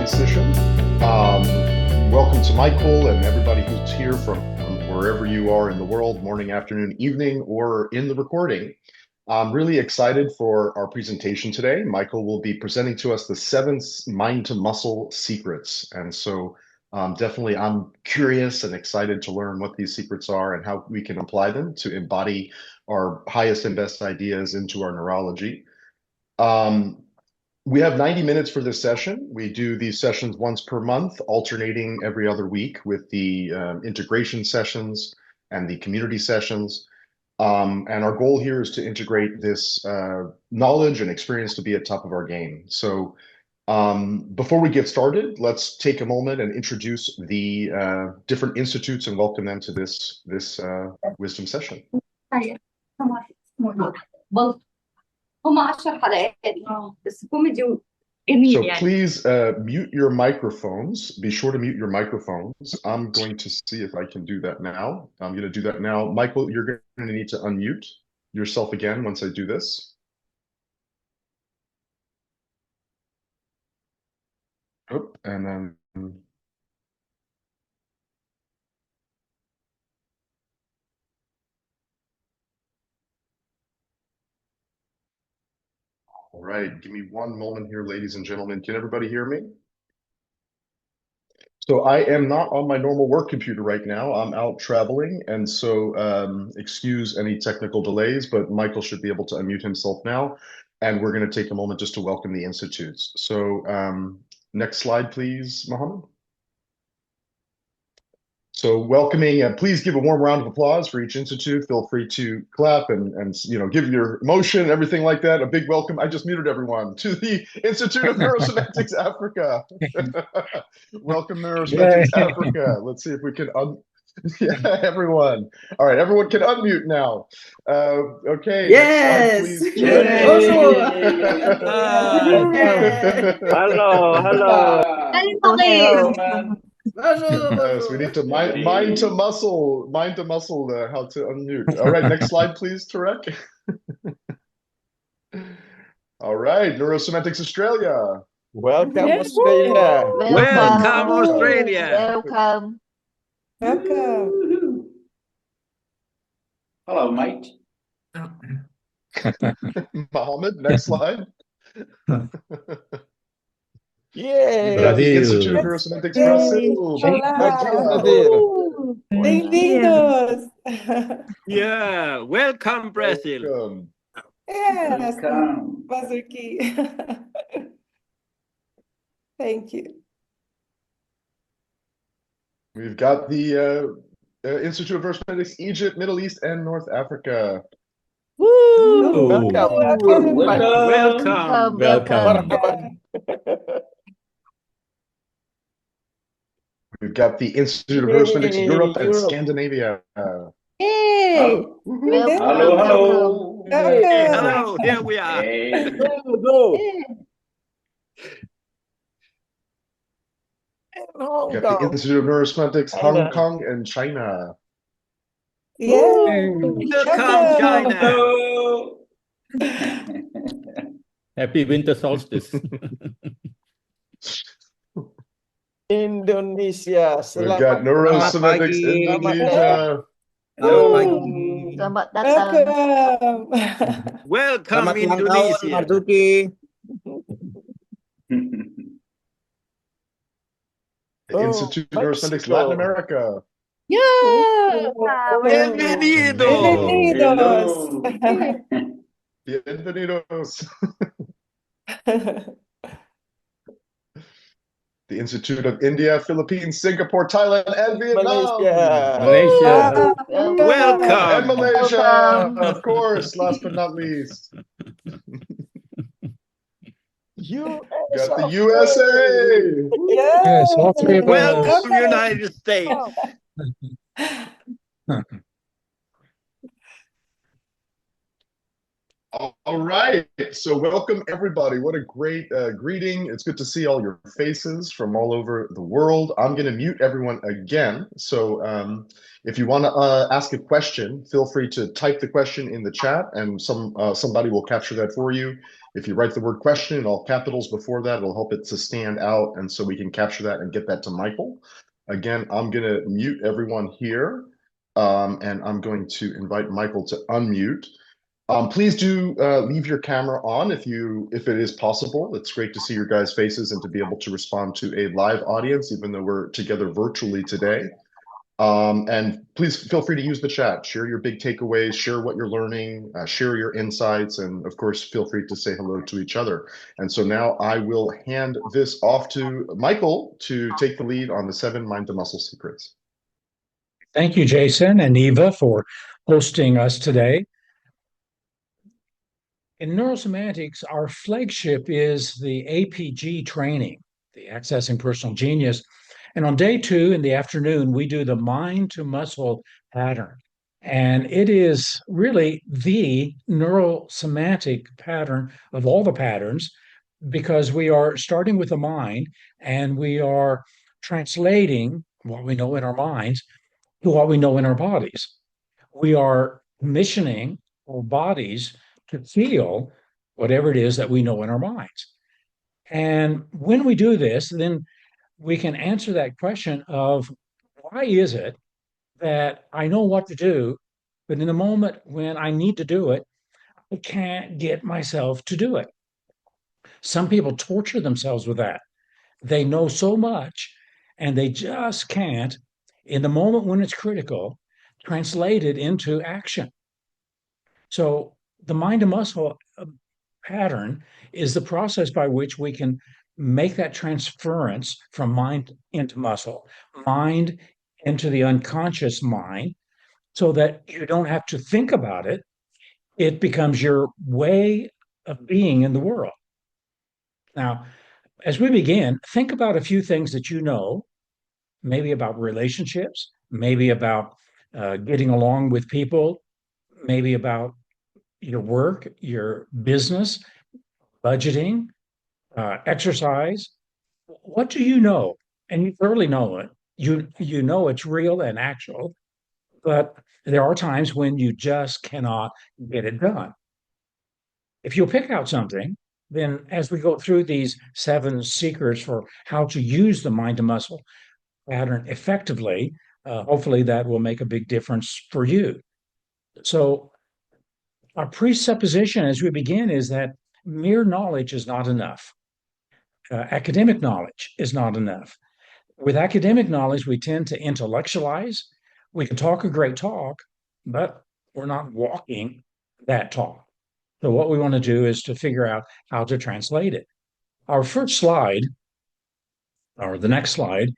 transition. Welcome to Michael and everybody who's here from wherever you are in the world, morning, afternoon, evening, or in the recording. I'm really excited for our presentation today. Michael will be presenting to us the 7 mind to muscle secrets. And so definitely I'm curious and excited to learn what these secrets are and how we can apply them to embody our highest and best ideas into our neurology. We have 90 minutes for this session. We do these sessions once per month, alternating every other week with the integration sessions and the community sessions. And our goal here is to integrate this knowledge and experience to be at top of our game. So before we get started, let's take a moment and introduce the different institutes and welcome them to this wisdom session. So please mute your microphones. Be sure to mute your microphones. I'm going to see if I can do that now. I'm going to do that now. Michael, you're going to need to unmute yourself again once I do this. Oh, and then... All right, give me one moment here, ladies and gentlemen. Can everybody hear me? So I am not on my normal work computer right now. I'm out traveling, and so excuse any technical delays, but Michael should be able to unmute himself now, and we're going to take a moment just to welcome the institutes. So next slide, please, Mohammed. So welcoming, please give a warm round of applause for each institute. Feel free to clap and give your emotion, everything like that. A big welcome. I just muted everyone to the Institute of Neuro-Semantics Africa. Welcome Neuro-Semantics Africa. Let's see if we can yeah, everyone. All right, everyone can unmute now. Okay. Yes. Next slide, please. Yes. Hello. Yes, we need to mind to muscle how to unmute. All right, next slide, please, Tarek. All right, Neuro-Semantics Australia. Welcome, Australia. Welcome, Australia. Welcome. Hello, mate. Mohammed, next slide. Yay! The Institute of Neuro-Semantics Brazil. Bem-vindos. Yeah, welcome, Brazil. Welcome. Yes, Welcome. Bazuki. Thank you. We've got the Institute of Neuro-Semantics Egypt, Middle East, and North Africa. Woo! Welcome. Welcome. We've got the Institute of Neuro-Semantics Europe and Scandinavia. Hey! Hello. Hey, hello, here we are. Hey. We've got the Institute of Neuro-Semantics Hong Kong and China. Yeah. Welcome, China. Hello. Happy winter solstice. Indonesia. We've got Neuro-Semantics Indonesia. Selamat datang. Welcome, Indonesia. The Institute of Neuro-Semantics Latin America. Yeah. Bienvenidos. Bienvenidos. The Institute of India, Philippines, Singapore, Thailand, and Vietnam. Malaysia. Welcome. And Malaysia, of course, last but not least. Got the USA. Yes. Welcome, United States. All All right. So welcome everybody. What a great greeting. It's good to see all your faces from all over the world. I'm going to mute everyone again. So if you want to ask a question, feel free to type the question in the chat and somebody will capture that for you. If you write the word question in all capitals before that, it'll help it to stand out and so we can capture that and get that to Michael. Again, I'm going to mute everyone here and I'm going to invite Michael to unmute. Please do leave your camera on if it is possible. It's great to see your guys' faces and to be able to respond to a live audience, even though we're together virtually today. And please feel free to use the chat. Share your big takeaways, share what you're learning, share your insights, and of course, feel free to say hello to each other. And so now I will hand this off to Michael to take the lead on the 7 mind to muscle secrets. Thank you, Jason and Eva, for hosting us today. In Neurosemantics, our flagship is the APG training, the Accessing Personal Genius. And on day 2 in the afternoon, we do the mind to muscle pattern. And it is really the neurosemantic pattern of all the patterns because we are starting with the mind and we are translating what we know in our minds to what we know in our bodies. We are commissioning our bodies to feel whatever it is that we know in our minds. And when we do this, then we can answer that question of why is it that I know what to do, but in the moment when I need to do it, I can't get myself to do it. Some people torture themselves with that. They know so much and they just can't, in the moment when it's critical, translate it into action. So the mind to muscle pattern is the process by which we can make that transference from mind into muscle, mind into the unconscious mind, so that you don't have to think about it. It becomes your way of being in the world. Now, as we begin, think about a few things that you know, maybe about relationships, maybe about getting along with people, maybe about your work, your business, budgeting, exercise. What do you know? And you thoroughly know it. You know it's real and actual, but there are times when you just cannot get it done. If you'll pick out something, then as we go through these 7 secrets for how to use the mind to muscle pattern effectively, hopefully that will make a big difference for you. So our presupposition as we begin is that mere knowledge is not enough. Academic knowledge is not enough. With academic knowledge, we tend to intellectualize. We can talk a great talk, but we're not walking that talk. So what we want to do is to figure out how to translate it. Our first slide, or the next slide,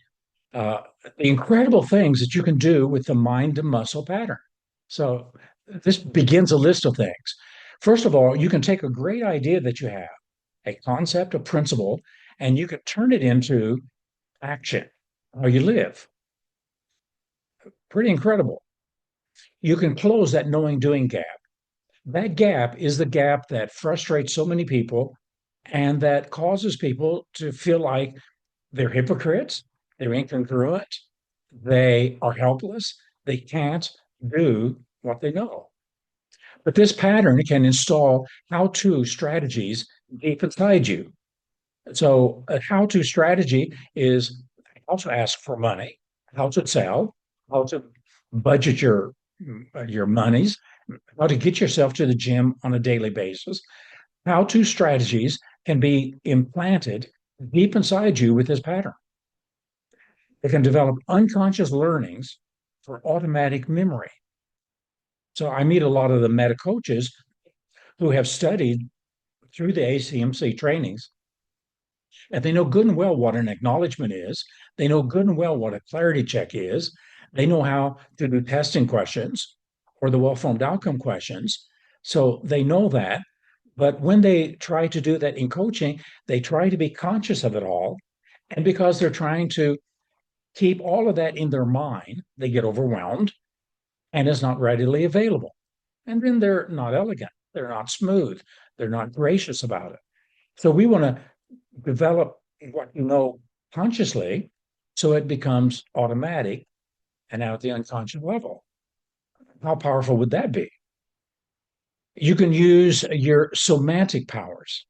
the incredible things that you can do with the mind to muscle pattern. So this begins a list of things. First of all, you can take a great idea that you have, a concept, a principle, and you can turn it into action, how you live. Pretty incredible. You can close that knowing doing gap. That gap is the gap that frustrates so many people and that causes people to feel like they're hypocrites, they're incongruent, they are helpless, they can't do what they know. But this pattern can install how-to strategies deep inside you. So a how-to strategy is how to ask for money, how to sell, how to budget your monies, how to get yourself to the gym on a daily basis. How-to strategies can be implanted deep inside you with this pattern. They can develop unconscious learnings for automatic memory. So I meet a lot of the meta coaches who have studied through the ACMC trainings, and they know good and well what an acknowledgement is. They know good and well what a clarity check is. They know how to do testing questions or the well-formed outcome questions. So they know that. But when they try to do that in coaching, they try to be conscious of it all. And because they're trying to keep all of that in their mind, they get overwhelmed and it's not readily available. And then they're not elegant. They're not smooth. They're not gracious about it. So we want to develop what you know consciously so it becomes automatic and out at the unconscious level. How powerful would that be? You can use your somatic powers.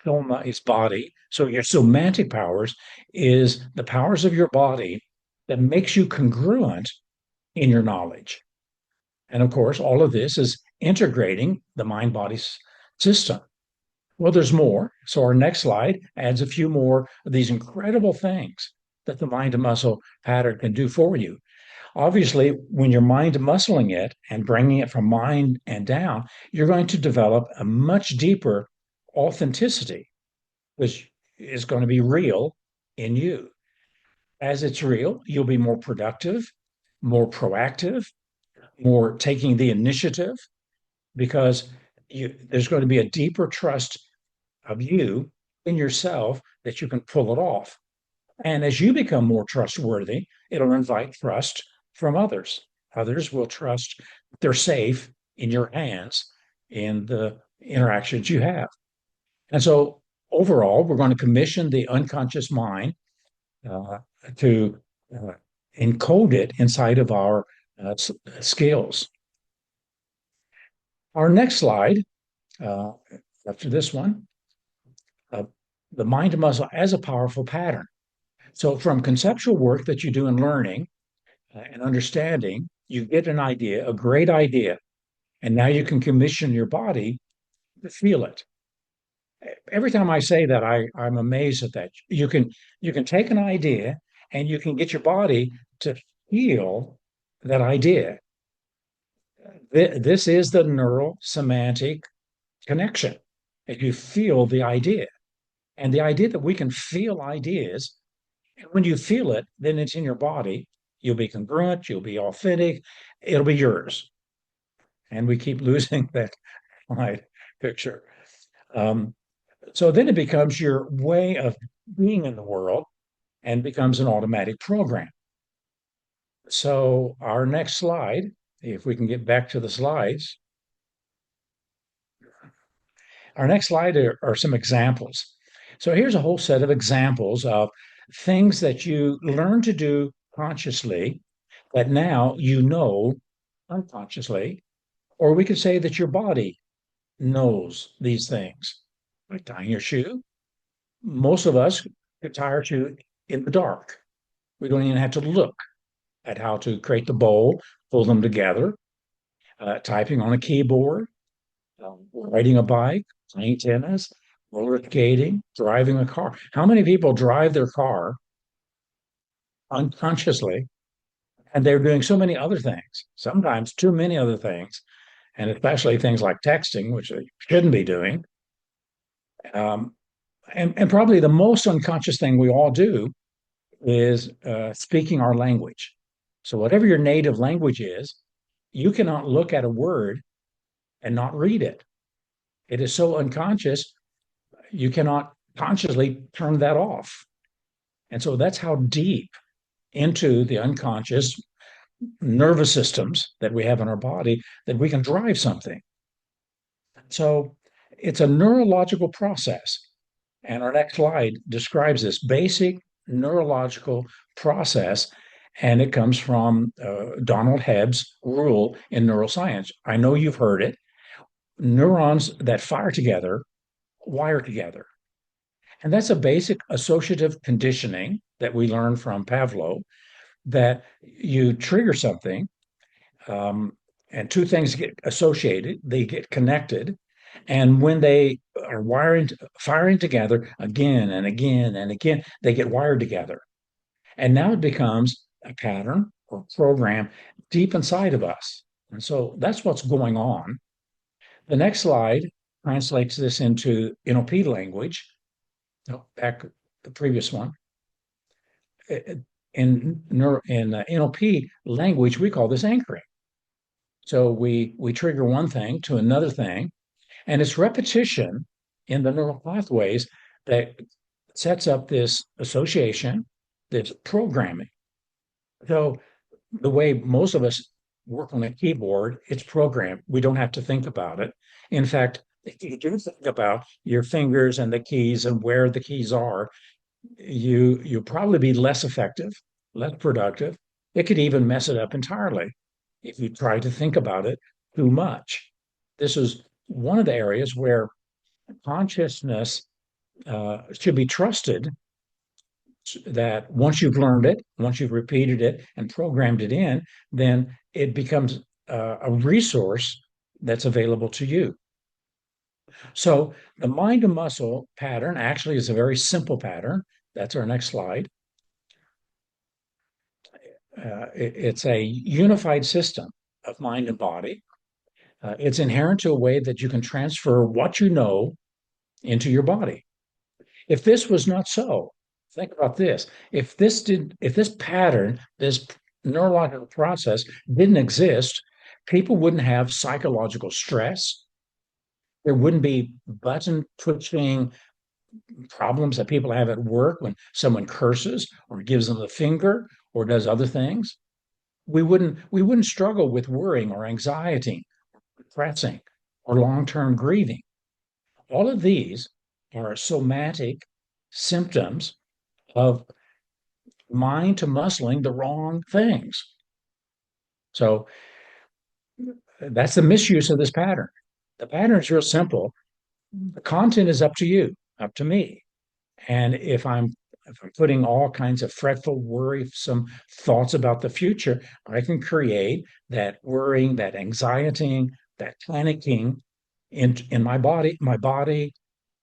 Soma is body. So your somatic powers is the powers of your body that makes you congruent in your knowledge. And of course, all of this is integrating the mind-body system. Well, there's more. So our next slide adds a few more of these incredible things that the mind to muscle pattern can do for you. Obviously, when you're mind to muscling it and bringing it from mind and down, you're going to develop a much deeper authenticity, which is going to be real in you. As it's real, you'll be more productive, more proactive, more taking the initiative, because there's going to be a deeper trust of you in yourself that you can pull it off. And as you become more trustworthy, it'll invite trust from others. Others will trust they're safe in your hands in the interactions you have. And so overall, we're going to commission the unconscious mind to encode it inside of our skills. Our next slide, after this one, the mind to muscle as a powerful pattern. So from conceptual work that you do in learning and understanding, you get an idea, a great idea, and now you can commission your body to feel it. Every time I say that, I'm amazed at that. You can take an idea and you can get your body to feel that idea. This is the neurosemantic connection. And you feel the idea. And the idea that we can feel ideas, and when you feel it, then it's in your body. You'll be congruent, you'll be authentic, it'll be yours. And we keep losing that slide picture. So then it becomes your way of being in the world and becomes an automatic program. So our next slide, if we can get back to the slides. Our next slide are some examples. So here's a whole set of examples of things that you learn to do consciously that now you know unconsciously, or we could say that your body knows these things. Like tying your shoe. Most of us could tie our shoe in the dark. We don't even have to look at how to create the bowl, pull them together, typing on a keyboard, riding a bike, playing tennis, roller skating, driving a car. How many people drive their car unconsciously and they're doing so many other things, sometimes too many other things, and especially things like texting, which they shouldn't be doing. And probably the most unconscious thing we all do is speaking our language. So whatever your native language is, you cannot look at a word and not read it. It is so unconscious, you cannot consciously turn that off. And so that's how deep into the unconscious nervous systems that we have in our body that we can drive something. So it's a neurological process. And our next slide describes this basic neurological process. And it comes from Donald Hebb's rule in neuroscience. I know you've heard it. Neurons that fire together wire together. And that's a basic associative conditioning that we learn from Pavlov, that you trigger something and two things get associated, they get connected. And when they are firing together again and again and again, they get wired together. And now it becomes a pattern or program deep inside of us. And so that's what's going on. The next slide translates this into NLP language. Back the previous one. In NLP language, we call this anchoring. So we trigger one thing to another thing, and it's repetition in the neural pathways that sets up this association, this programming. So the way most of us work on a keyboard, it's programmed. We don't have to think about it. In fact, if you do think about your fingers and the keys and where the keys are, you'll probably be less effective, less productive. It could even mess it up entirely if you try to think about it too much. This is one of the areas where consciousness should be trusted, that once you've learned it, once you've repeated it and programmed it in, then it becomes a resource that's available to you. So the mind to muscle pattern actually is a very simple pattern. That's our next slide. It's a unified system of mind and body. It's inherent to a way that you can transfer what you know into your body. If this was not so, think about this. If this pattern, this neurological process didn't exist, people wouldn't have psychological stress. There wouldn't be button twitching problems that people have at work when someone curses or gives them the finger or does other things. We wouldn't struggle with worrying or anxiety, depressing, or long-term grieving. All of these are somatic symptoms of mind to muscling the wrong things. So that's the misuse of this pattern. The pattern is real simple. The content is up to you, up to me. And if I'm putting all kinds of fretful, worrisome thoughts about the future, I can create that worrying, that anxiety, that panicking in my body. My body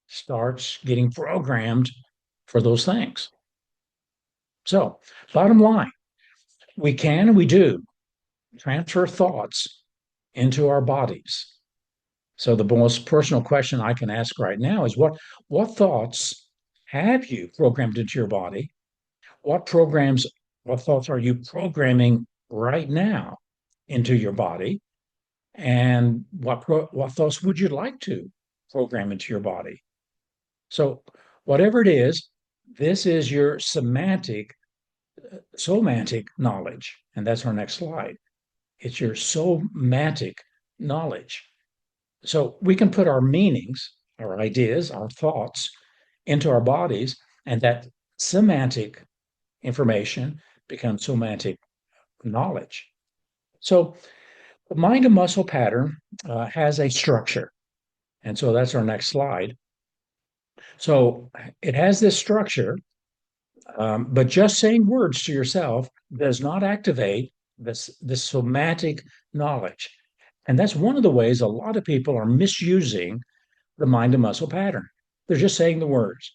starts getting programmed for those things. So, bottom line, we can and we do transfer thoughts into our bodies. So the most personal question I can ask right now is what thoughts have you programmed into your body? What thoughts are you programming right now into your body? And what thoughts would you like to program into your body? So whatever it is, this is your somatic knowledge. And that's our next slide. It's your somatic knowledge. So we can put our meanings, our ideas, our thoughts into our bodies, and that semantic information becomes somatic knowledge. So the mind to muscle pattern has a structure. And so that's our next slide. So it has this structure, but just saying words to yourself does not activate this somatic knowledge. And that's one of the ways a lot of people are misusing the mind to muscle pattern. They're just saying the words.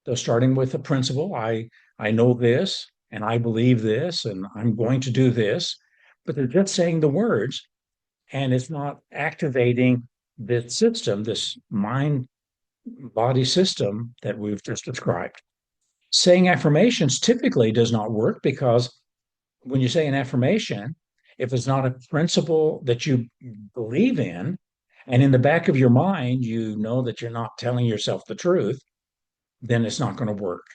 They're starting with the principle, I know this, and I believe this, and I'm going to do this, but they're just saying the words, and it's not activating the system, this mind-body system that we've just described. Saying affirmations typically does not work because when you say an affirmation, if it's not a principle that you believe in, and in the back of your mind, you know that you're not telling yourself the truth, then it's not going to work.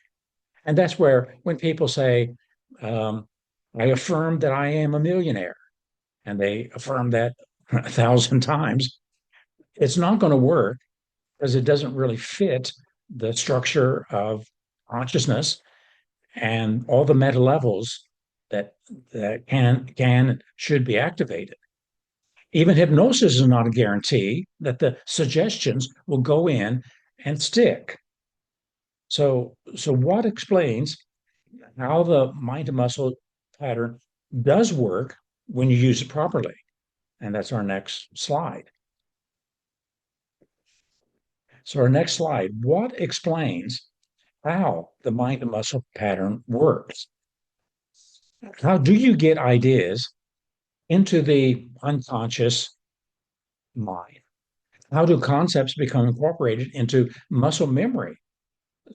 And that's where when people say, I affirm that I am a millionaire, and they affirm that 1,000 times, it's not going to work because it doesn't really fit the structure of consciousness and all the meta levels that can should be activated. Even hypnosis is not a guarantee that the suggestions will go in and stick. So what explains how the mind to muscle pattern does work when you use it properly? And that's our next slide. So our next slide, what explains how the mind to muscle pattern works? How do you get ideas into the unconscious mind? How do concepts become incorporated into muscle memory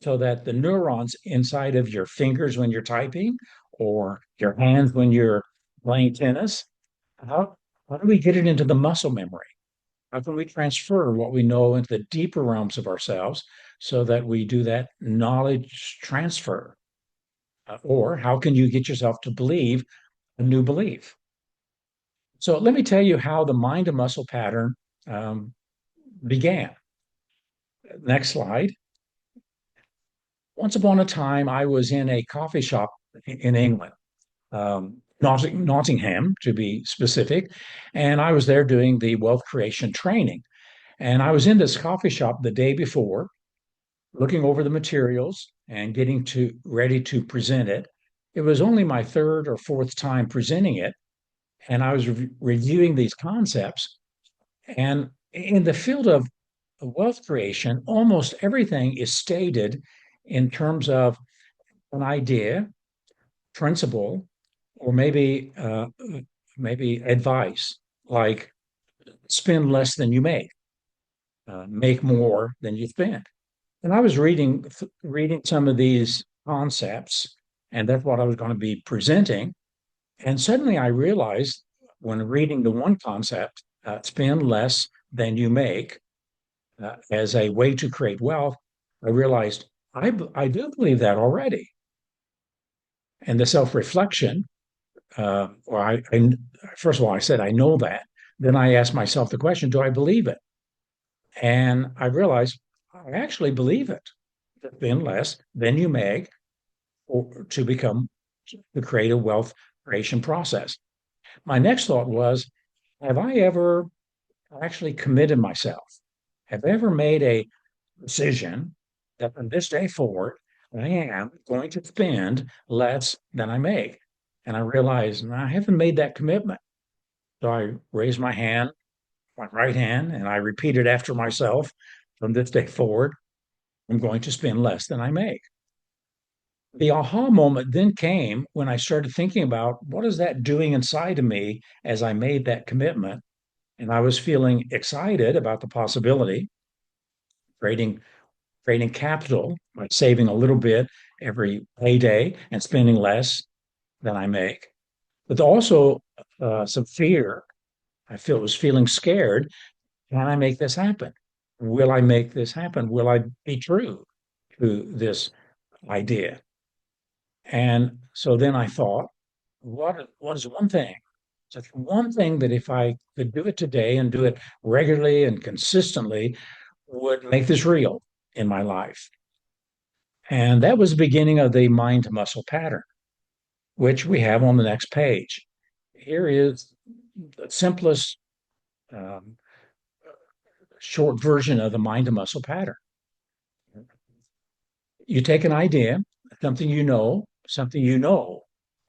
so that the neurons inside of your fingers when you're typing or your hands when you're playing tennis, how do we get it into the muscle memory? How can we transfer what we know into the deeper realms of ourselves so that we do that knowledge transfer? Or how can you get yourself to believe a new belief? So let me tell you how the mind to muscle pattern began. Next slide. Once upon a time, I was in a coffee shop in England, Nottingham to be specific, and I was there doing the wealth creation training. And I was in this coffee shop the day before, looking over the materials and getting ready to present it. It was only my third or fourth time presenting it, and I was reviewing these concepts. And in the field of wealth creation, almost everything is stated in terms of an idea, principle, or maybe advice, like spend less than you make more than you spend. And I was reading some of these concepts, and that's what I was going to be presenting. And suddenly I realized when reading the one concept, spend less than you make, as a way to create wealth, I realized I do believe that already. And the self-reflection, first of all, I said, I know that. Then I asked myself the question, do I believe it? And I realized I actually believe it. Spend less than you make or to create a wealth creation process. My next thought was, have I ever actually committed myself? Have I ever made a decision that from this day forward, I am going to spend less than I make? And I realized I haven't made that commitment. So I raised my hand, my right hand, and I repeated after myself, from this day forward, I'm going to spend less than I make. The aha moment then came when I started thinking about what is that doing inside of me as I made that commitment. And I was feeling excited about the possibility, creating capital by saving a little bit every payday and spending less than I make. But also some fear. Was feeling scared. Can I make this happen? Will I make this happen? Will I be true to this idea? And so then I thought, what is one thing? Just one thing that if I could do it today and do it regularly and consistently would make this real in my life. And that was the beginning of the mind to muscle pattern, which we have on the next page. Here is the simplest short version of the mind to muscle pattern. You take an idea, something you know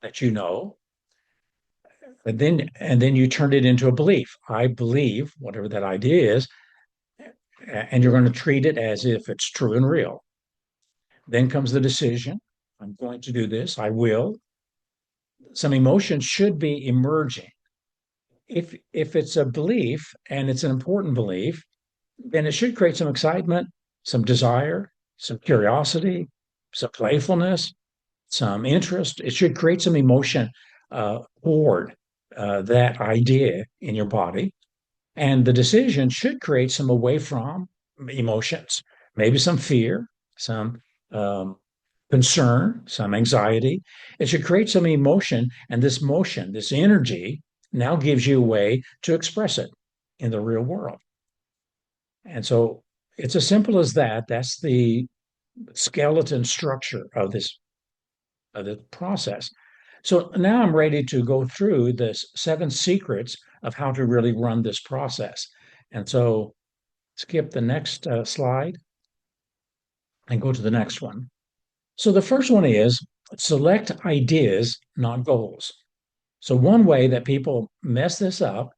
that you know, and then you turn it into a belief. I believe whatever that idea is, and you're going to treat it as if it's true and real. Then comes the decision. I'm going to do this. I will. Some emotion should be emerging. If it's a belief and it's an important belief, then it should create some excitement, some desire, some curiosity, some playfulness, some interest. It should create some emotion toward that idea in your body. And the decision should create some away from emotions, maybe some fear, some concern, some anxiety. It should create some emotion. And this motion, this energy, now gives you a way to express it in the real world. And so it's as simple as that. That's the skeleton structure of the process. So now I'm ready to go through the 7 secrets of how to really run this process. And so skip the next slide and go to the next one. So the first one is select ideas, not goals. So one way that people mess this up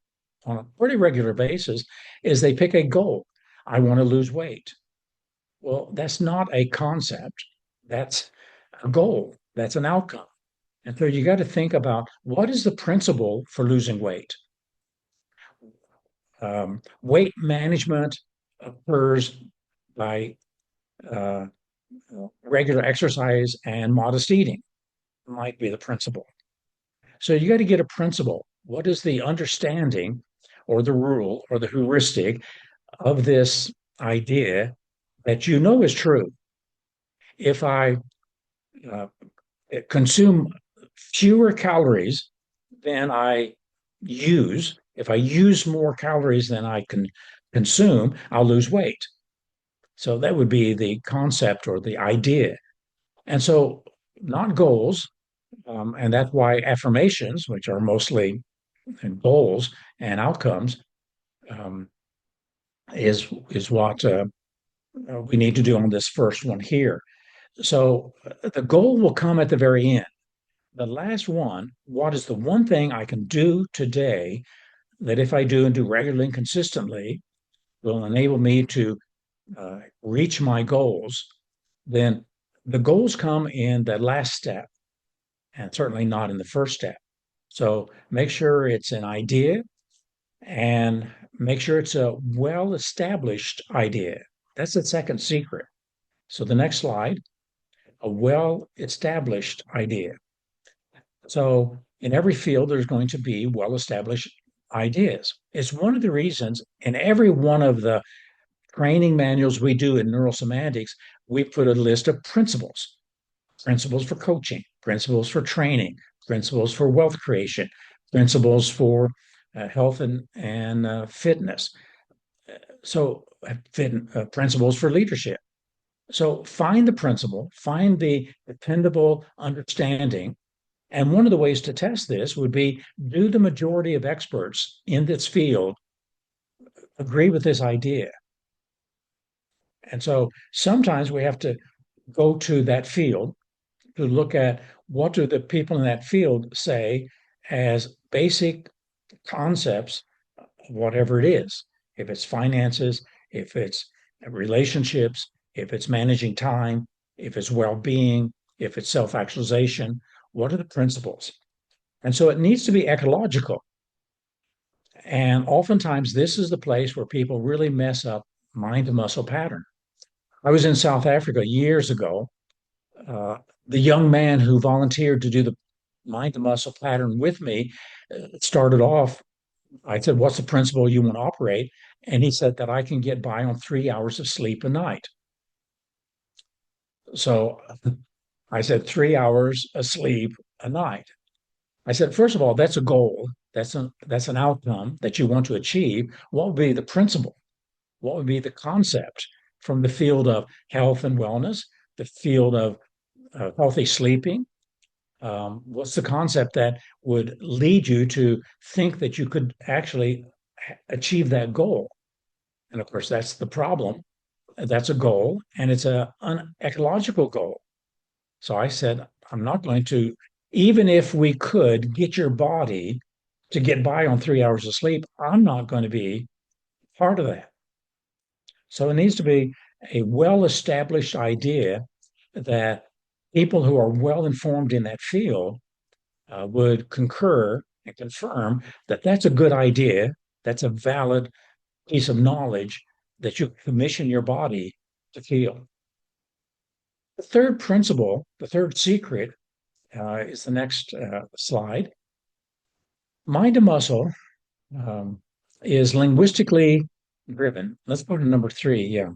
on a pretty regular basis is they pick a goal. I want to lose weight. Well, that's not a concept. That's a goal. That's an outcome. And so you got to think about what is the principle for losing weight? Weight management occurs by regular exercise and modest eating might be the principle. So you got to get a principle. What is the understanding or the rule or the heuristic of this idea that you know is true? If I consume fewer calories than I use. If I use more calories than I can consume, I'll lose weight. So that would be the concept or the idea. And so, not goals. And that's why affirmations, which are mostly goals and outcomes, um, is what we need to do on this first one here. So the goal will come at the very end. The last one, what is the one thing I can do today that if I do and do regularly and consistently will enable me to reach my goals? Then the goals come in the last step and certainly not in the first step. So make sure it's an idea and make sure it's a well-established idea. That's the second secret. So the next slide, a well-established idea. So in every field, there's going to be well-established ideas. It's one of the reasons in every one of the training manuals we do in neurosemantics, we put a list of principles, principles for coaching, principles for training, principles for wealth creation, principles for health and fitness. So principles for leadership. So find the principle, find the dependable understanding. And one of the ways to test this would be, do the majority of experts in this field agree with this idea? And so sometimes we have to go to that field to look at what do the people in that field say as basic concepts, whatever it is. If it's finances, if it's relationships, if it's managing time, if it's well-being, if it's self-actualization, what are the principles? And so it needs to be ecological. And oftentimes this is the place where people really mess up mind to muscle pattern. I was in South Africa years ago. The young man who volunteered to do the mind to muscle pattern with me started off. I said, "What's the principle you want to operate?" And he said that I can get by on 3 hours of sleep a night. So I said, 3 hours of sleep a night. I said, first of all, that's a goal. That's an outcome that you want to achieve. What would be the principle? What would be the concept from the field of health and wellness, the field of healthy sleeping? What's the concept that would lead you to think that you could actually achieve that goal? And of course, that's the problem. That's a goal, and it's an ecological goal. So I said, I'm not going to, even if we could get your body to get by on 3 hours of sleep, I'm not going to be part of that. So it needs to be a well-established idea that people who are well informed in that field would concur and confirm that that's a good idea, that's a valid piece of knowledge that you commission your body to feel. The third principle, the third secret, is the next slide. Mind to muscle is linguistically driven. Let's go to number 3. Yeah.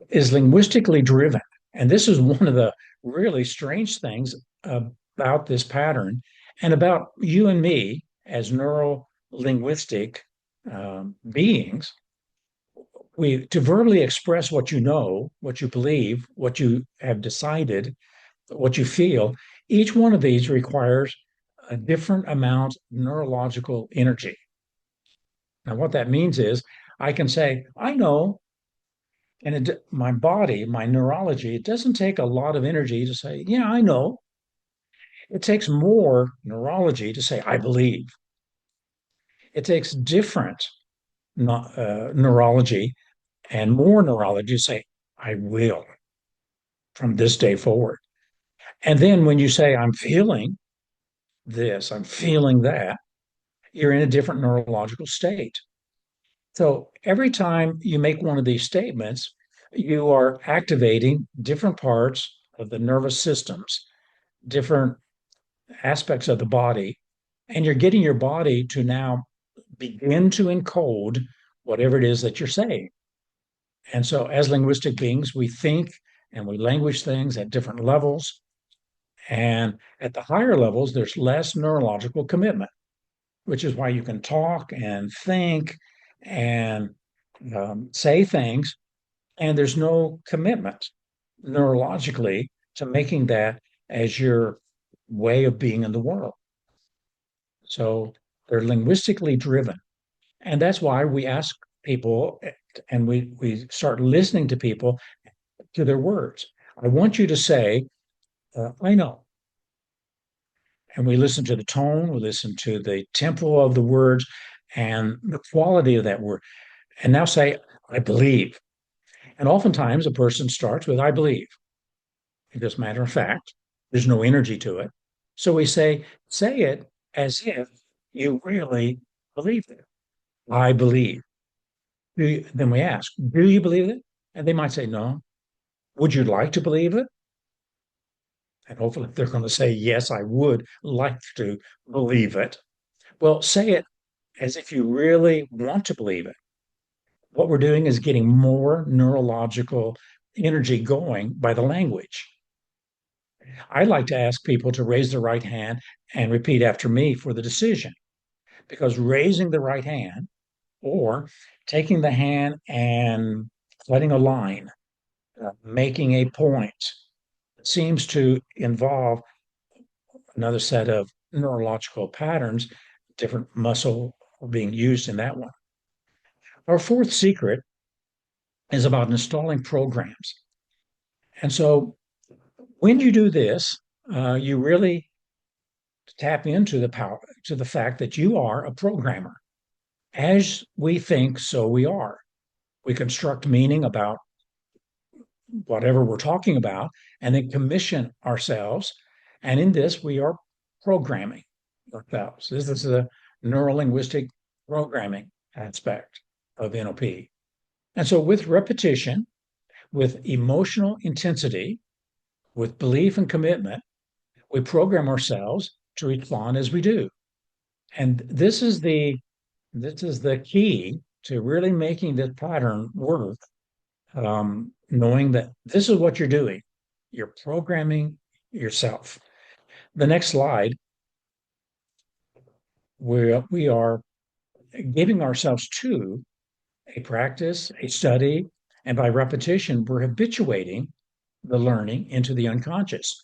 Is linguistically driven. And this is one of the really strange things about this pattern and about you and me as neuro-linguistic beings. To verbally express what you know, what you believe, what you have decided, what you feel, each one of these requires a different amount of neurological energy. Now, what that means is I can say, I know, and my body, my neurology, it doesn't take a lot of energy to say, yeah, I know. It takes more neurology to say, I believe. It takes different neurology and more neurology to say, I will from this day forward. And then when you say, I'm feeling this, I'm feeling that, you're in a different neurological state. So every time you make one of these statements, you are activating different parts of the nervous systems, different aspects of the body, and you're getting your body to now begin to encode whatever it is that you're saying. And so as linguistic beings, we think and we language things at different levels. And at the higher levels, there's less neurological commitment. which is why you can talk and think and say things, and there's no commitment neurologically to making that as your way of being in the world. So they're linguistically driven. And that's why we ask people and we start listening to people to their words. I want you to say, I know. And we listen to the tone, we listen to the tempo of the words and the quality of that word. And now say, I believe. And oftentimes a person starts with, I believe. As a matter of fact, there's no energy to it. So we say it as if you really believe it. I believe. Then we ask, do you believe it? And they might say, no. Would you like to believe it? And hopefully they're going to say, yes, I would like to believe it. Well, say it as if you really want to believe it. What we're doing is getting more neurological energy going by the language. I like to ask people to raise their right hand and repeat after me for the decision, because raising the right hand or taking the hand and letting a line, making a point, seems to involve another set of neurological patterns, different muscle being used in that one. Our fourth secret is about installing programs. And so when you do this, you really tap into the power, to the fact that you are a programmer. As we think, so we are. We construct meaning about whatever we're talking about, and then commission ourselves. And in this, we are programming ourselves. This is the neuro-linguistic programming aspect of NLP. And so with repetition, with emotional intensity, with belief and commitment, we program ourselves to respond as we do. And this is the key to really making this pattern work, knowing that this is what you're doing. You're programming yourself. The next slide, we are giving ourselves to a practice, a study, and by repetition, we're habituating the learning into the unconscious.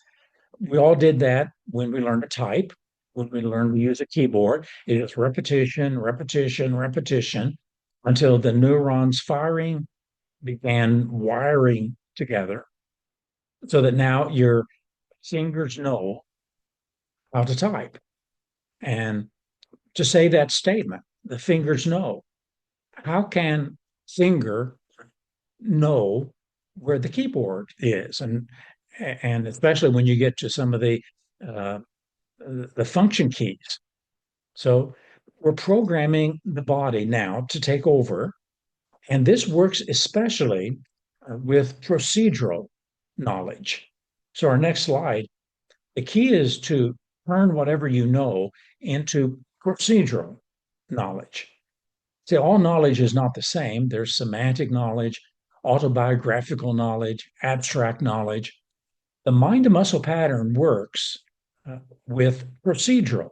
We all did that when we learned to type, when we learned to use a keyboard. It is repetition, repetition, repetition, until the neurons firing began wiring together, so that now your fingers know how to type. And to say that statement, the fingers know. How can finger know where the keyboard is? And especially when you get to some of the function keys. So we're programming the body now to take over. And this works especially with procedural knowledge. So our next slide, the key is to turn whatever you know into procedural knowledge. See, all knowledge is not the same. There's semantic knowledge, autobiographical knowledge, abstract knowledge. The mind to muscle pattern works with procedural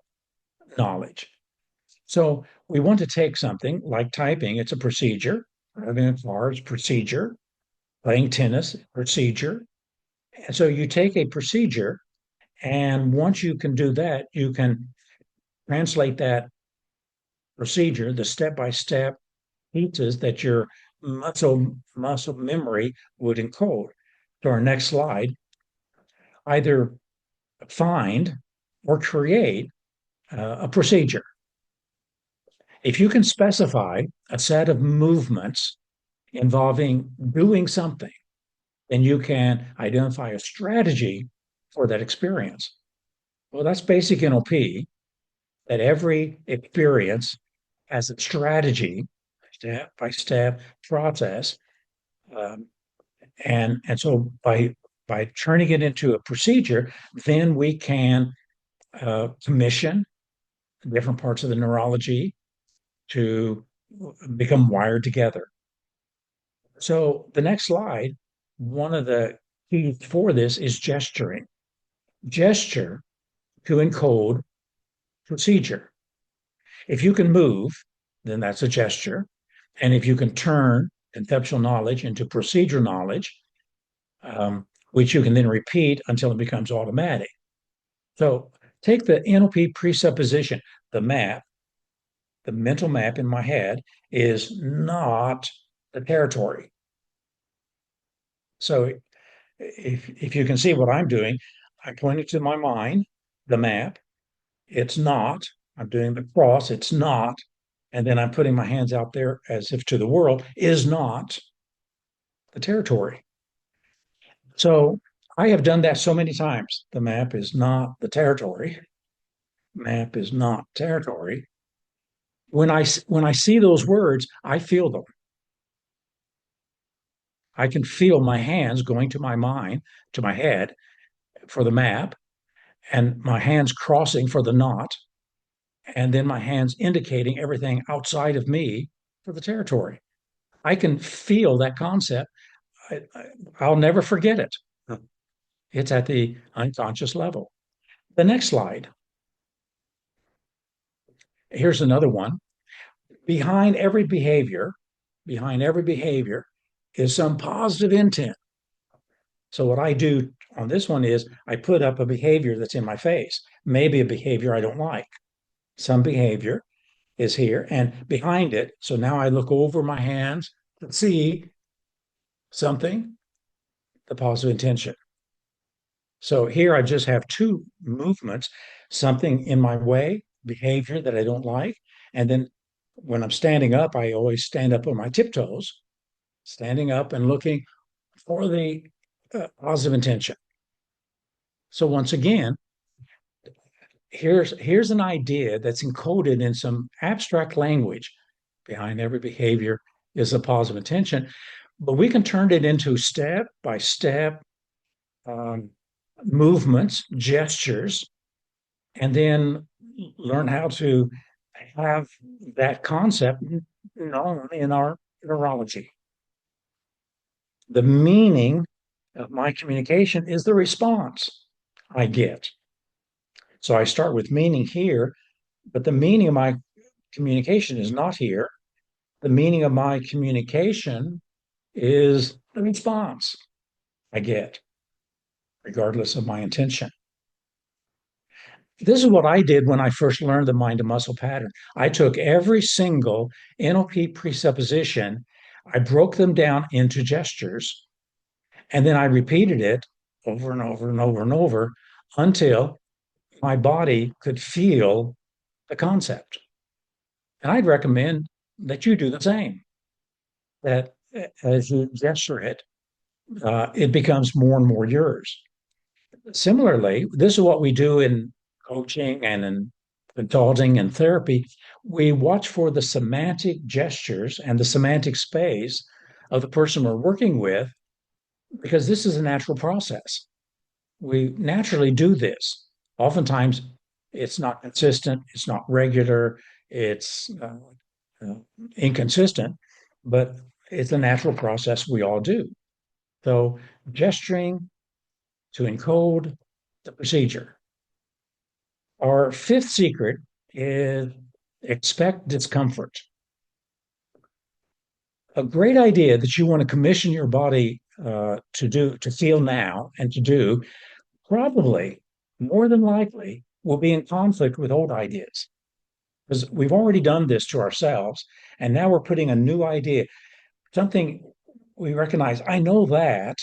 knowledge. So we want to take something like typing, it's a procedure. Driving a car is procedure. Playing tennis, procedure. And so you take a procedure, and once you can do that, you can translate that procedure, the step-by-step pieces that your muscle memory would encode. So our next slide, either find or create a procedure. If you can specify a set of movements involving doing something, then you can identify a strategy for that experience. Well, that's basic NLP, that every experience has a strategy, step-by-step process. And so by turning it into a procedure, then we can commission different parts of the neurology to become wired together. So the next slide, one of the keys for this is gesturing. Gesture to encode procedure. If you can move, then that's a gesture. And if you can turn conceptual knowledge into procedural knowledge, which you can then repeat until it becomes automatic. So take the NLP presupposition, the map, the mental map in my head is not the territory. So if you can see what I'm doing, I point it to my mind, the map. It's not. I'm doing the cross. It's not. And then I'm putting my hands out there as if to the world is not the territory. So I have done that so many times. The map is not the territory. Map is not territory. When I see those words, I feel them. I can feel my hands going to my mind, to my head for the map, and my hands crossing for the not, and then my hands indicating everything outside of me for the territory. I can feel that concept. I'll never forget it. It's at the unconscious level. The next slide. Here's another one. Behind every behavior is some positive intent. So what I do on this one is I put up a behavior that's in my face, maybe a behavior I don't like. Some behavior is here and behind it. So now I look over my hands to see something, the positive intention. So here I just have two movements, something in my way, behavior that I don't like. And then when I'm standing up, I always stand up on my tiptoes, standing up and looking for the positive intention. So once again, here's an idea that's encoded in some abstract language. Behind every behavior is a positive intention, but we can turn it into step by step movements, gestures, and then learn how to have that concept known in our neurology. The meaning of my communication is the response I get. So I start with meaning here, but the meaning of my communication is not here. The meaning of my communication is the response I get, regardless of my intention. This is what I did when I first learned the mind to muscle pattern. I took every single NLP presupposition, I broke them down into gestures, and then I repeated it over and over and over and over until my body could feel the concept. And I'd recommend that you do the same, that as you gesture it, it becomes more and more yours. Similarly, this is what we do in coaching and in consulting and therapy. We watch for the semantic gestures and the semantic space of the person we're working with, because this is a natural process. We naturally do this. Oftentimes, it's not consistent, it's not regular, it's inconsistent, but it's a natural process we all do. So, gesturing to encode the procedure. Our fifth secret is expect discomfort. A great idea that you want to commission your body to feel now and to do, probably more than likely will be in conflict with old ideas. Because we've already done this to ourselves, and now we're putting a new idea, something we recognize, I know that,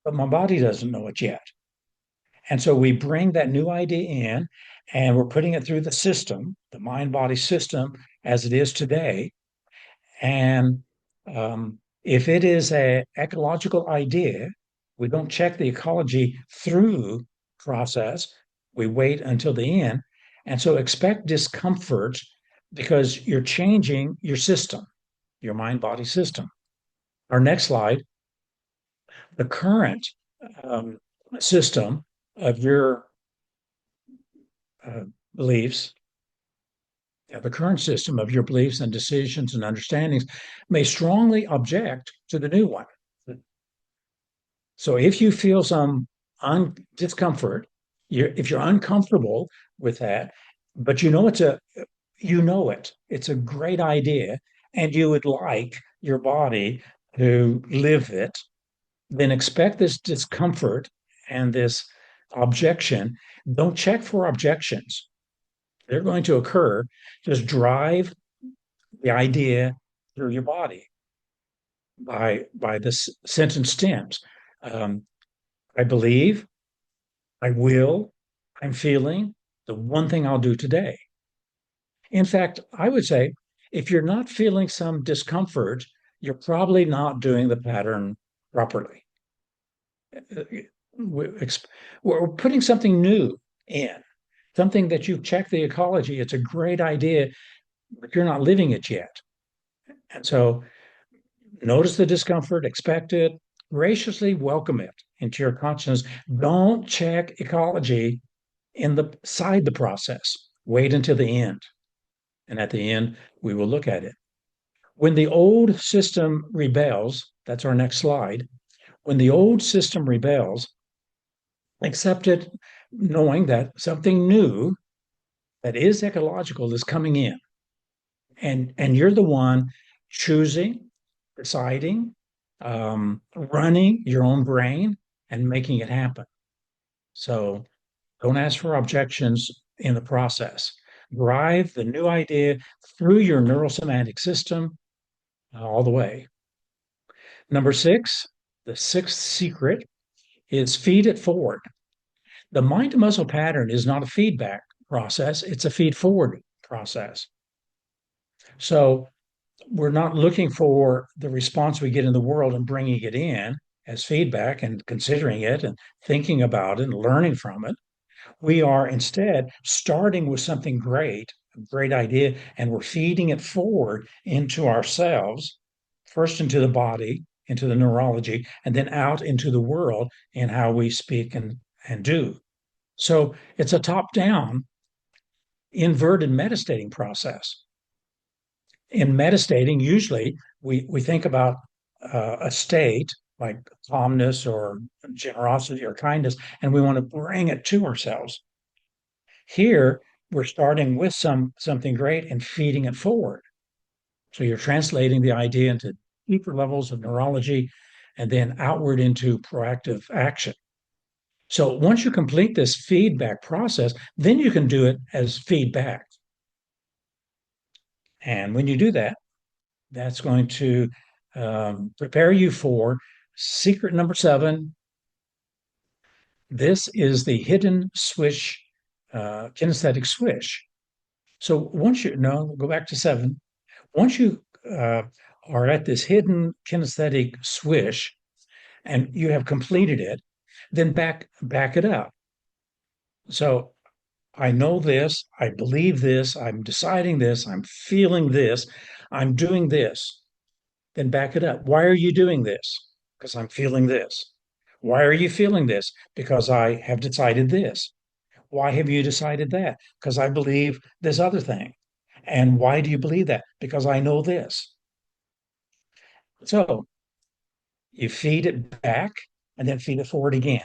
but my body doesn't know it yet. And so we bring that new idea in and we're putting it through the system, the mind body system as it is today. And if it is an ecological idea, we don't check the ecology through process. We wait until the end. And so expect discomfort because you're changing your system, your mind body system. Our next slide, the current system of your beliefs, the current system of your beliefs and decisions and understandings may strongly object to the new one. So if you feel some discomfort, if you're uncomfortable with that, but you know it's you know it. It's a great idea, and you would like your body to live it, then expect this discomfort and this objection. Don't check for objections. They're going to occur. Just drive the idea through your body by this sentence stems. Um, I believe, I will, I'm feeling the one thing I'll do today. In fact, I would say if you're not feeling some discomfort, you're probably not doing the pattern properly. We're putting something new in, something that you've checked the ecology. It's a great idea, but you're not living it yet. And so notice the discomfort, expect it, graciously welcome it into your consciousness. Don't check ecology inside the process. Wait until the end. And at the end, we will look at it. When the old system rebels, that's our next slide. When the old system rebels, accept it knowing that something new that is ecological is coming in. And you're the one choosing, deciding, running your own brain and making it happen. So don't ask for objections in the process. Drive the new idea through your neurosemantic system all the way. Number 6, the sixth secret is feed it forward. The mind to muscle pattern is not a feedback process, it's a feed forward process. So we're not looking for the response we get in the world and bringing it in as feedback and considering it and thinking about it and learning from it. We are instead starting with something great, a great idea, and we're feeding it forward into ourselves, first into the body, into the neurology, and then out into the world in how we speak and do. So it's a top-down inverted metastating process. In metastating, usually we think about a state like calmness or generosity or kindness, and we want to bring it to ourselves. Here, we're starting with something great and feeding it forward. So you're translating the idea into deeper levels of neurology and then outward into proactive action. So once you complete this feedback process, then you can do it as feedback. And when you do that, that's going to prepare you for secret number 7. This is the hidden swish, kinesthetic swish. So once go back to 7. Once you are at this hidden kinesthetic swish and you have completed it, then back it up. So I know this, I believe this, I'm deciding this, I'm feeling this, I'm doing this. Then back it up. Why are you doing this? Because I'm feeling this. Why are you feeling this? Because I have decided this. Why have you decided that? Because I believe this other thing. And why do you believe that? Because I know this. So you feed it back and then feed it forward again.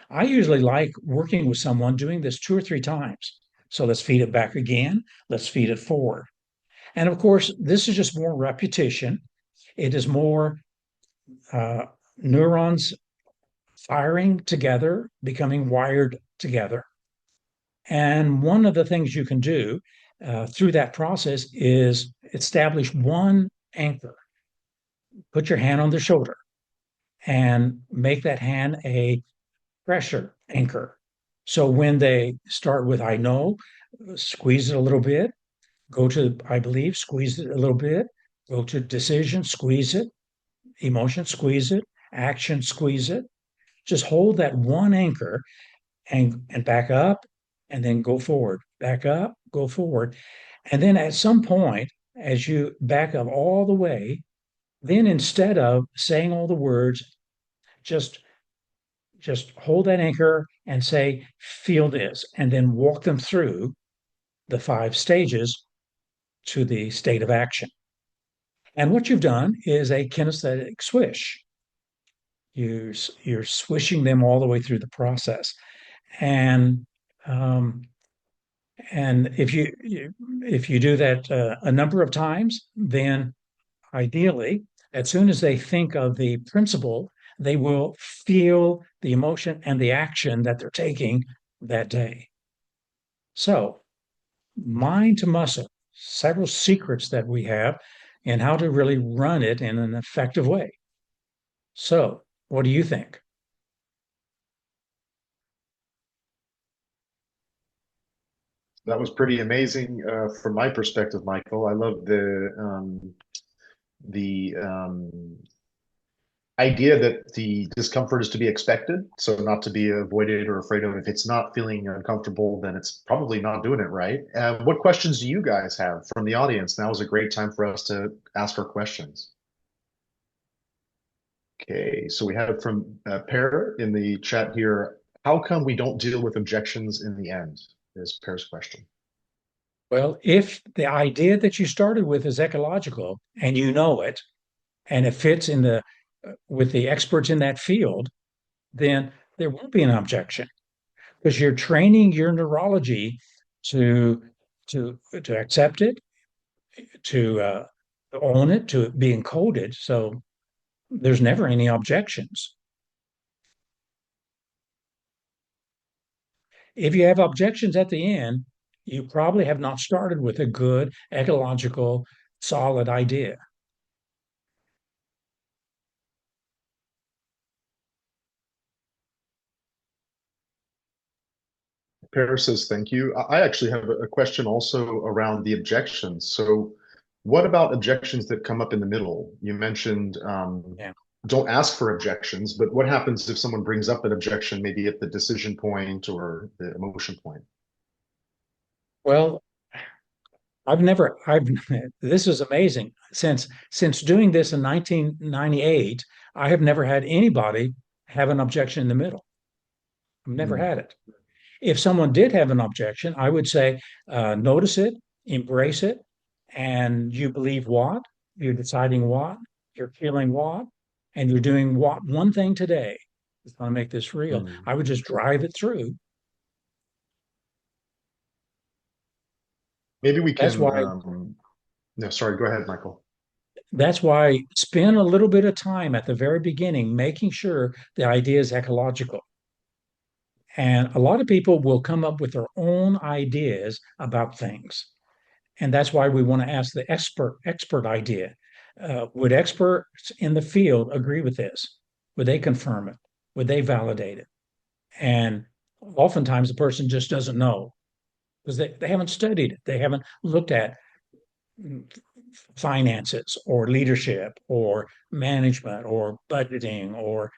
I usually like working with someone doing this 2 or 3 times. So let's feed it back again. Let's feed it forward. And of course, this is just more repetition. It is more neurons firing together, becoming wired together. And one of the things you can do through that process is establish one anchor. Put your hand on the shoulder and make that hand a pressure anchor. So when they start with I know, squeeze it a little bit, go to I believe, squeeze it a little bit, go to decision, squeeze it, emotion, squeeze it, action, squeeze it. Just hold that one anchor and back up and then go forward, back up, go forward. And then at some point, as you back up all the way, then instead of saying all the words, just hold that anchor and say, feel this, and then walk them through the 5 stages to the state of action. And what you've done is a kinesthetic swish. You're swishing them all the way through the process. And And if you do that a number of times, then ideally, as soon as they think of the principle, they will feel the emotion and the action that they're taking that day. So, mind to muscle, several secrets that we have and how to really run it in an effective way. So, what do you think? That was pretty amazing from my perspective, Michael. I love the idea that the discomfort is to be expected, so not to be avoided or afraid of. If it's not feeling uncomfortable, then it's probably not doing it right. What questions do you guys have from the audience? Now is a great time for us to ask our questions. Okay, so we have from Per in the chat here. How come we don't deal with objections in the end? Is Per's question. Well, if the idea that you started with is ecological and you know it, and it fits in the with the experts in that field, then there won't be an objection because you're training your neurology to to accept it, to own it, to be encoded. So there's never any objections. If you have objections at the end, you probably have not started with a good ecological, solid idea. Paris says thank you. I actually have a question also around the objections. So, what about objections that come up in the middle? You mentioned Yeah. don't ask for objections, but what happens if someone brings up an objection, maybe at the decision point or the emotion point? Well, I've this is amazing. Since doing this in 1998, I have never had anybody have an objection in the middle. I've never had it. If someone did have an objection, I would say, notice it, embrace it, and you believe what, you're deciding what, you're feeling what, and you're doing what one thing today is going to make this real. I would just drive it through. Maybe we That's can. why No, sorry. Go ahead, Michael. that's why spend a little bit of time at the very beginning making sure the idea is ecological. And a lot of people will come up with their own ideas about things. And that's why we want to ask the expert idea. Would experts in the field agree with this? Would they confirm it? Would they validate it? And oftentimes the person just doesn't know because they haven't studied it. They haven't looked at finances or leadership or management or budgeting or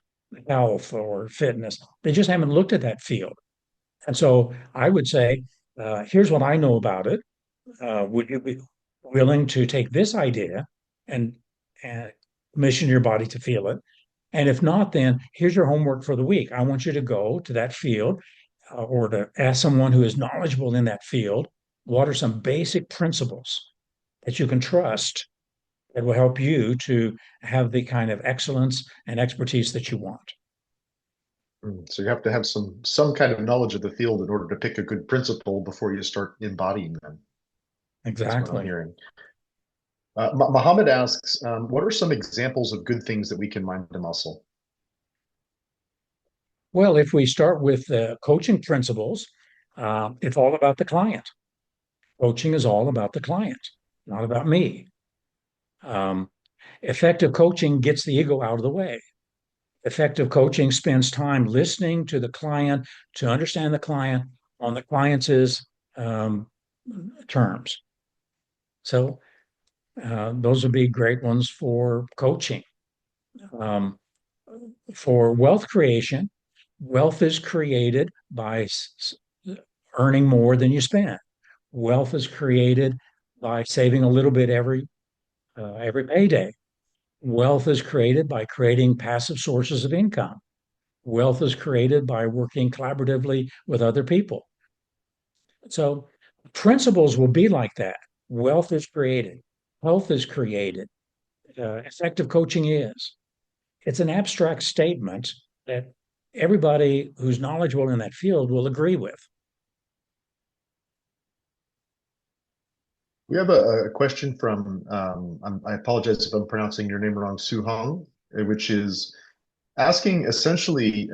health or fitness. They just haven't looked at that field. And so I would say, here's what I know about it. Would you be willing to take this idea and, and commission your body to feel it? And if not, then here's your homework for the week. I want you to go to that field or to ask someone who is knowledgeable in that field. What are some basic principles that you can trust that will help you to have the kind of excellence and expertise that you want? So you have to have some kind of knowledge of the field in order to pick a good principle before you start embodying them. That's what I'm Exactly. hearing. Mohammed asks, what are some examples of good things that we can mind the muscle? Well, if we start with the coaching principles, it's all about the client. Coaching is all about the client, not about me. Effective coaching gets the ego out of the way. Effective coaching spends time listening to the client to understand the client on the client's terms. So those would be great ones for coaching. For wealth creation, wealth is created by earning more than you spend. Wealth is created by saving a little bit every payday. Wealth is created by creating passive sources of income. Wealth is created by working collaboratively with other people. So principles will be like that. Wealth is created. Health is created. Effective coaching is. It's an abstract statement that everybody who's knowledgeable in that field will agree with. We have a question from, I apologize if I'm pronouncing your name wrong, Su Hong, which is asking essentially,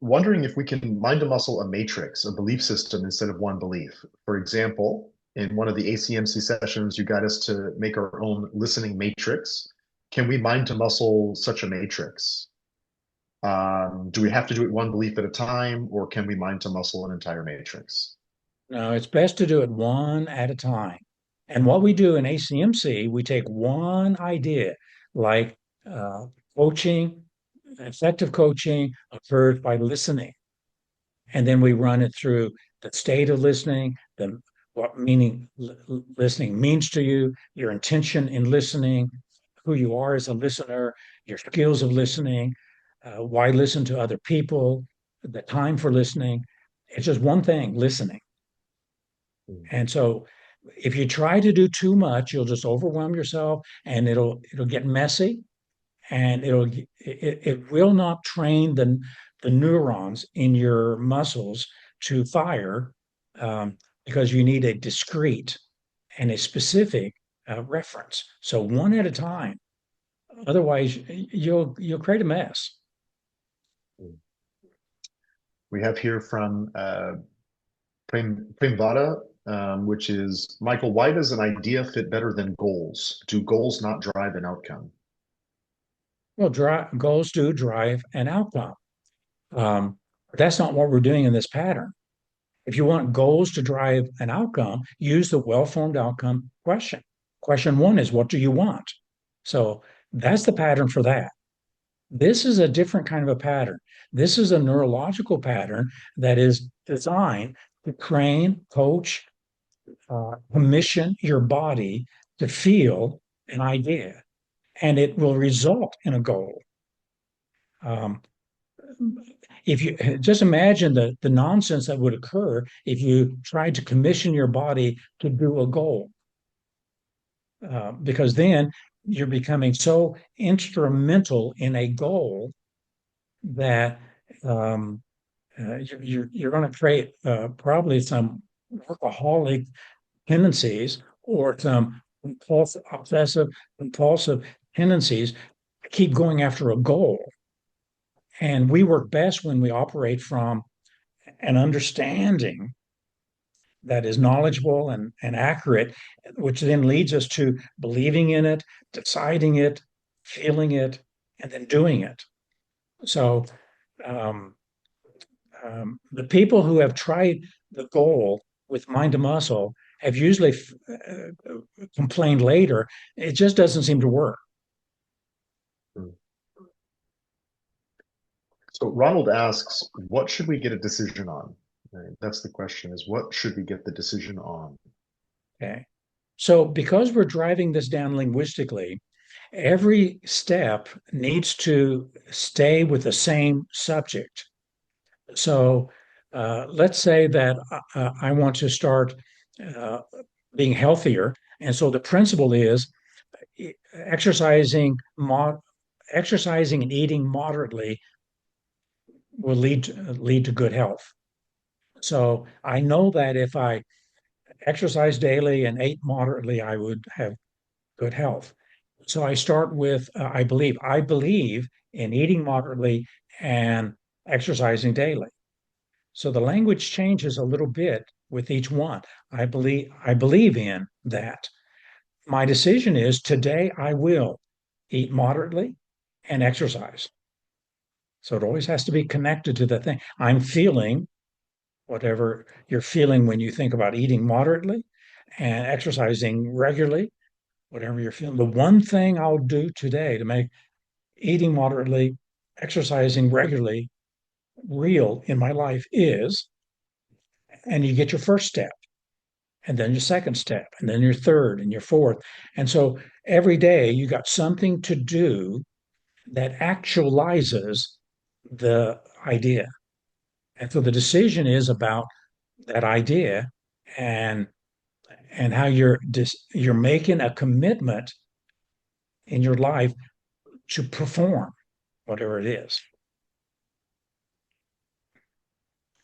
wondering if we can mind to muscle a matrix, a belief system instead of one belief. For example, in one of the ACMC sessions, you guide us to make our own listening matrix. Can we mind to muscle such a matrix? Do we have to do it one belief at a time, or can we mind to muscle an entire matrix? No, it's best to do it one at a time. And what we do in ACMC, we take one idea, like coaching, effective coaching occurs by listening. And then we run it through the state of listening, the what meaning listening means to you, your intention in listening, who you are as a listener, your skills of listening, why listen to other people, the time for listening. It's just one thing, listening. And so if you try to do too much, you'll just overwhelm yourself and it'll get messy and it will not train the neurons in your muscles to fire because you need a discrete and a specific reference. So one at a time. Otherwise, you'll create a mess. We have here from Premvada, which is, Michael, why does an idea fit better than goals? Do goals not drive an outcome? Well, goals do drive an outcome. But that's not what we're doing in this pattern. If you want goals to drive an outcome, use the well-formed outcome question. Question one is, what do you want? So that's the pattern for that. This is a different kind of a pattern. This is a neurological pattern that is designed to train, coach, commission your body to feel an idea, and it will result in a goal. If you just imagine the nonsense that would occur if you tried to commission your body to do a goal, because then you're becoming so instrumental in a goal that you're going to create probably some workaholic tendencies or some obsessive compulsive tendencies to keep going after a goal. And we work best when we operate from an understanding that is knowledgeable and accurate, which then leads us to believing in it, deciding it, feeling it, and then doing it. So the people who have tried the goal with mind to muscle have usually complained later, it just doesn't seem to work. So Ronald asks, what should we get a decision on? Right? That's the question, is what should we get the decision on? Okay. So because we're driving this down linguistically, every step needs to stay with the same subject. So let's say that I want to start being healthier. And so the principle is exercising and eating moderately will lead to good health. So I know that if I exercise daily and ate moderately, I would have good health. So I start with I believe in eating moderately and exercising daily. So the language changes a little bit with each one. I believe in that. My decision is today I will eat moderately and exercise. So it always has to be connected to the thing. I'm feeling whatever you're feeling when you think about eating moderately and exercising regularly, whatever you're feeling. The one thing I'll do today to make eating moderately, exercising regularly real in my life is, and you get your first step, and then your second step, and then your third and your fourth. And so every day you got something to do that actualizes the idea. And so the decision is about that idea and how you're making a commitment in your life to perform whatever it is.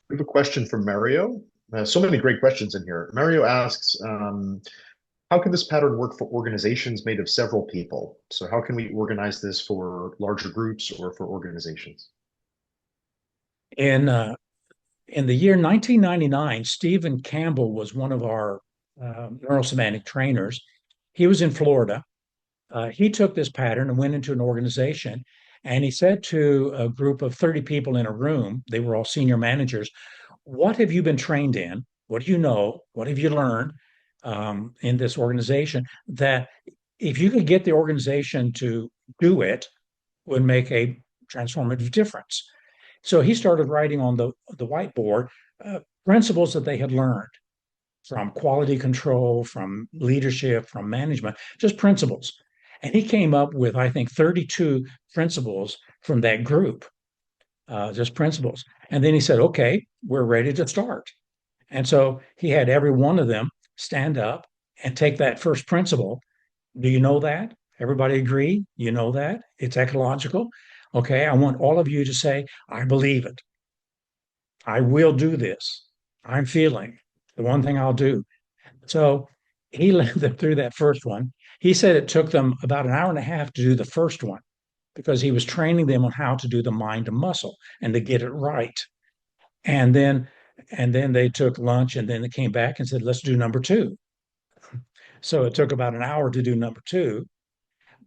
We have a question from Mario. So many great questions in here. Mario asks, how can this pattern work for organizations made of several people? So how can we organize this for larger groups or for organizations? In the year 1999, Stephen Campbell was one of our neurosemantic trainers. He was in Florida. He took this pattern and went into an organization, and he said to a group of 30 people in a room, they were all senior managers, what have you been trained in? What do you know? What have you learned in this organization that if you could get the organization to do it, would make a transformative difference? So he started writing on the whiteboard principles that they had learned from quality control, from leadership, from management, just principles. And he came up with, I think, 32 principles from that group, just principles. And then he said, okay, we're ready to start. And so he had every one of them stand up and take that first principle. Do you know that? Everybody agree? You know that? It's ecological. Okay, I want all of you to say, I believe it. I will do this. I'm feeling the one thing I'll do. So he led them through that first one. He said it took them about an hour and a half to do the first one because he was training them on how to do the mind to muscle and to get it right. And then they took lunch and then they came back and said, let's do number two. So it took about an hour to do number two.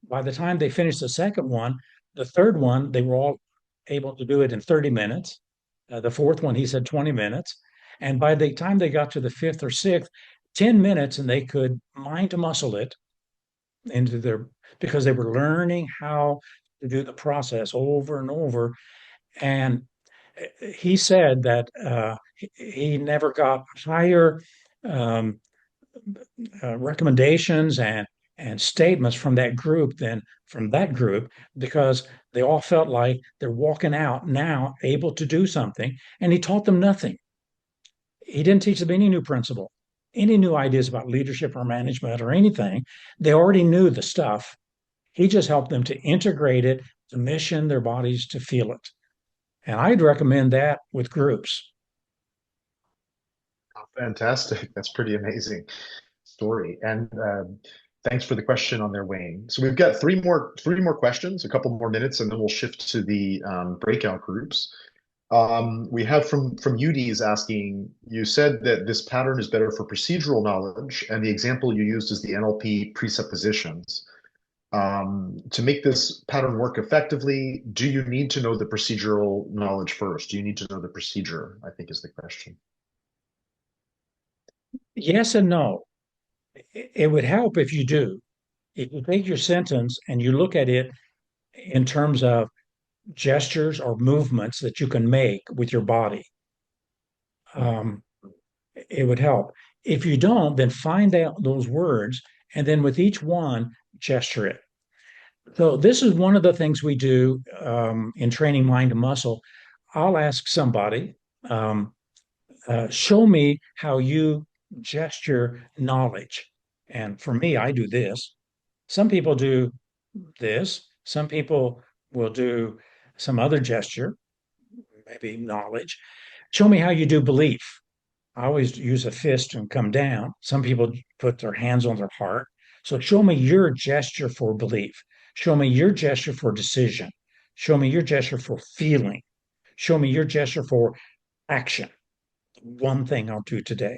By the time they finished the second one, the third one, they were all able to do it in 30 minutes. The fourth one, he said 20 minutes. And by the time they got to the fifth or sixth, 10 minutes, and they could mind to muscle it into their, because they were learning how to do the process over and over. And he said that he never got higher um, recommendations and statements from that group than from that group because they all felt like they're walking out now able to do something. And he taught them nothing. He didn't teach them any new principle, any new ideas about leadership or management or anything. They already knew the stuff. He just helped them to integrate it, to mission their bodies to feel it. And I'd recommend that with groups. Oh, fantastic. That's pretty amazing story. And thanks for the question on there, Wayne. So we've got three more questions, a couple more minutes, and then we'll shift to the breakout groups. We have from Udi's asking, you said that this pattern is better for procedural knowledge, and the example you used is the NLP presuppositions. To make this pattern work effectively, do you need to know the procedural knowledge first? Do you need to know the procedure, I think is the question. Yes and no. It would help if you do. If you take your sentence and you look at it in terms of gestures or movements that you can make with your body, it would help. If you don't, then find out those words and then with each one, gesture it. So this is one of the things we do in training mind to muscle. I'll ask somebody, show me how you gesture knowledge. And for me, I do this. Some people do this. Some people will do some other gesture, maybe knowledge. Show me how you do belief. I always use a fist and come down. Some people put their hands on their heart. So show me your gesture for belief. Show me your gesture for decision. Show me your gesture for feeling. Show me your gesture for action. One thing I'll do today.